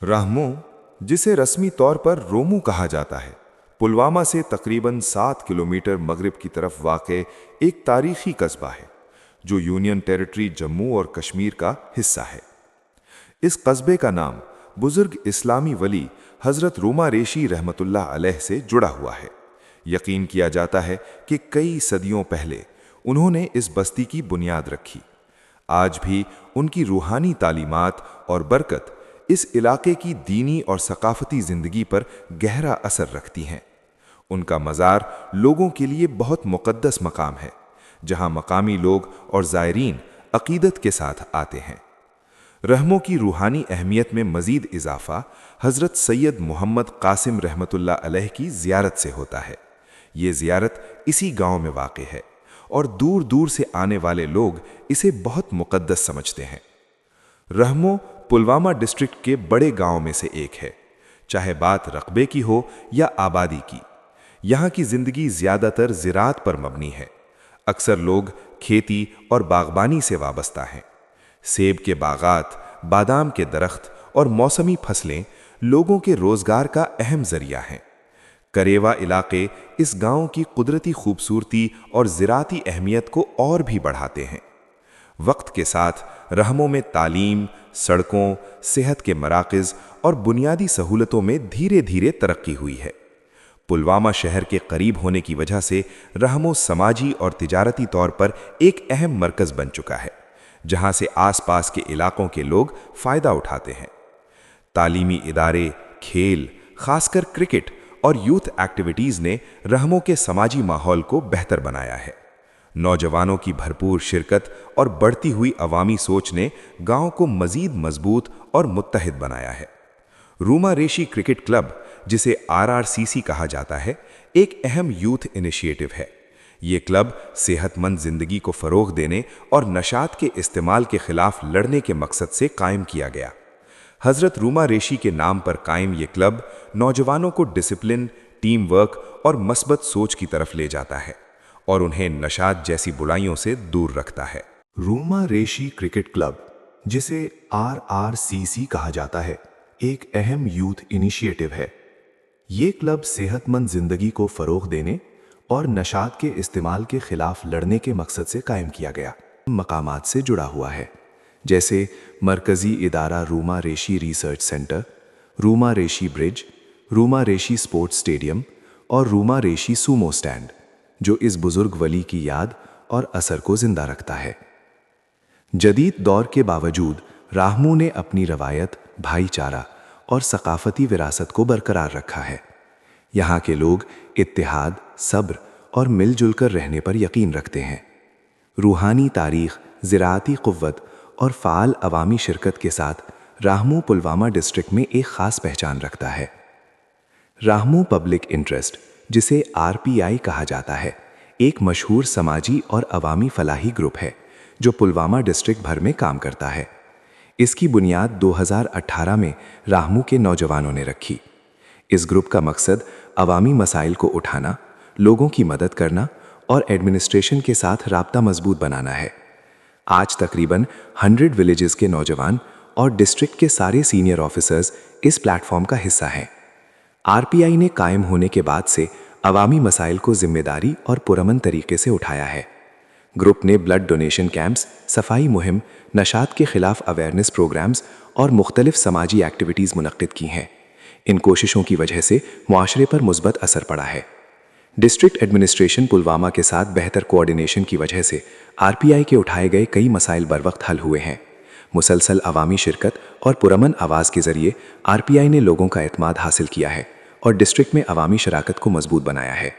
रहमो, जिसे रस्मी तौर पर रोमू कहा जाता है, पुलवामा से तकरीबन 7 किलोमीटर मगरिब की तरफ वाक़े एक तारीखी कस्बा है जो यूनियन टेरिटरी जम्मू और कश्मीर का हिस्सा है। इस कस्बे का नाम बुजुर्ग इस्लामी वली हज़रत रूमा रेशी रहमतुल्लाह अलैह से जुड़ा हुआ है। यकीन किया जाता है कि कई सदियों पहले उन्होंने इस बस्ती की बुनियाद रखी। आज भी उनकी रूहानी तालीमात और बरकत इस इलाके की दीनी और सकाफती ज़िंदगी पर गहरा असर रखती हैं। उनका मज़ार लोगों के लिए बहुत मुक़द्दस मकाम है, जहां मकामी लोग और ज़ायरीन अक़ीदत के साथ आते हैं। रहमों की रूहानी अहमियत में मज़ीद इजाफ़ा हज़रत सैयद मोहम्मद कासिम रहमतुल्लाह अलैह की ज़ियारत से होता है। ये ज़ियारत इसी गांव में वाक़ है और दूर दूर से आने वाले लोग इसे बहुत मुक़द्दस समझते हैं। रहमो पुलवामा डिस्ट्रिक्ट के बड़े गांव में से एक है, चाहे बात रकबे की हो या आबादी की। यहाँ की ज़िंदगी ज़्यादातर ज़िराअत पर मबनी है। अक्सर लोग खेती और बागबानी से वाबस्ता हैं। सेब के बागात, बादाम के दरख्त और मौसमी फसलें लोगों के रोज़गार का अहम ज़रिया हैं। करेवा इलाके इस गांव की कुदरती खूबसूरती और ज़िराअती अहमियत को और भी बढ़ाते हैं। वक्त के साथ रहमों में तालीम, सड़कों, सेहत के मराकज़ और बुनियादी सहूलतों में धीरे धीरे तरक्की हुई है। पुलवामा शहर के करीब होने की वजह से रहमो समाजी और तिजारती तौर पर एक अहम मरकज़ बन चुका है, जहां से आसपास के इलाकों के लोग फ़ायदा उठाते हैं। तालीमी इदारे, खेल, खासकर क्रिकेट और यूथ एक्टिविटीज़ ने रहमों के समाजी माहौल को बेहतर बनाया है। नौजवानों की भरपूर शिरकत और बढ़ती हुई अवामी सोच ने गांव को मज़ीद मजबूत और मुत्तहिद बनाया है। रूमा रेशी क्रिकेट क्लब, जिसे RRCC कहा जाता है, एक अहम यूथ इनिशिएटिव है। ये क्लब सेहतमंद ज़िंदगी को फ़रोग़ देने और नशात के इस्तेमाल के ख़िलाफ़ लड़ने के मकसद से कायम किया गया। हज़रत रूमा रेशी के नाम पर कायम ये क्लब नौजवानों को डिसिप्लिन, टीम वर्क और मस्बत सोच की तरफ ले जाता है और उन्हें नशात जैसी बुराइयों से दूर रखता है। रूमा रेशी क्रिकेट क्लब, जिसे RRCC कहा जाता है, एक अहम यूथ इनिशिएटिव है। ये क्लब सेहतमंद ज़िंदगी को फ़रोग़ देने और नशात के इस्तेमाल के ख़िलाफ़ लड़ने के मकसद से कायम किया गया। मकामात से जुड़ा हुआ है, जैसे मरकज़ी इदारा रूमा रेशी रिसर्च सेंटर, रूमा रेशी ब्रिज, रूमा रेशी स्पोर्ट्स स्टेडियम और रूमा रेशी सूमो स्टैंड, जो इस बुज़ुर्ग वली की याद और असर को ज़िंदा रखता है। जदीद दौर के बावजूद रहमो ने अपनी रवायत, भाईचारा और सकाफ़ती विरासत को बरकरार रखा है। यहाँ के लोग इत्तेहाद, सब्र और मिलजुल कर रहने पर यकीन रखते हैं। रूहानी तारीख़, ज़िराअती क़ुव्वत और फ़ाल अवामी शिरकत के साथ रहमो पुलवामा डिस्ट्रिक्ट में एक ख़ास पहचान रखता है। रहमो पब्लिक इंटरेस्ट, जिसे RPI कहा जाता है, एक मशहूर समाजी और अवामी फ़लाही ग्रुप है जो पुलवामा डिस्ट्रिक्ट भर में काम करता है। इसकी बुनियाद 2018 में रहमो के नौजवानों ने रखी। इस ग्रुप का मकसद अवामी मसाइल को उठाना, लोगों की मदद करना और एडमिनिस्ट्रेशन के साथ राब्ता मजबूत बनाना है। आज तकरीबन 100 विलेजेस के नौजवान और डिस्ट्रिक्ट के सारे सीनियर ऑफिसर्स इस प्लेटफॉर्म का हिस्सा हैं। RPI ने कायम होने के बाद से अवामी मसाइल को जिम्मेदारी और पुरअमन तरीके से उठाया है। ग्रुप ने ब्लड डोनेशन कैंप्स, सफाई मुहिम, नशात के ख़िलाफ़ अवेयरनेस प्रोग्राम्स और मुख्तलिफ समाजी एक्टिविटीज़ मुनक्किद की हैं। इन कोशिशों की वजह से मुआशरे पर मुस्बत असर पड़ा है। डिस्ट्रिक्ट एडमिनिस्ट्रेशन पुलवामा के साथ बेहतर कोऑर्डिनेशन की वजह से RPI के उठाए गए कई मसाइल बरवक्त हल हुए हैं। मुसलसल अवामी शिरकत और पुरअमन आवाज़ के ज़रिए RPI ने लोगों का एतमाद हासिल किया है और डिस्ट्रिक्ट में अवामी शराकत को मजबूत बनाया है।